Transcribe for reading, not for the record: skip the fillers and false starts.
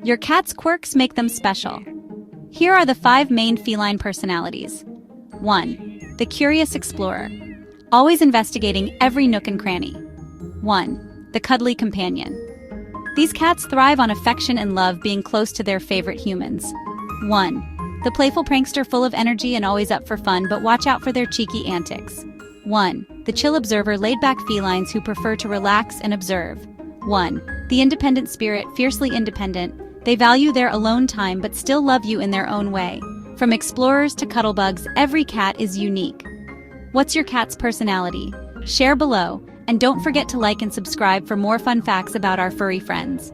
Your cat's quirks make them special. Here are the 5 main feline personalities. 1. The curious explorer, always investigating every nook and cranny. 1. The cuddly companion. These cats thrive on affection and love, being close to their favorite humans. 1. The playful prankster, full of energy and always up for fun, but watch out for their cheeky antics. 1. The chill observer, laid-back felines who prefer to relax and observe. 1. The independent spirit, fiercely independent. They value their alone time but still love you in their own way. From explorers to cuddlebugs, every cat is unique. What's your cat's personality? Share below, and don't forget to like and subscribe for more fun facts about our furry friends.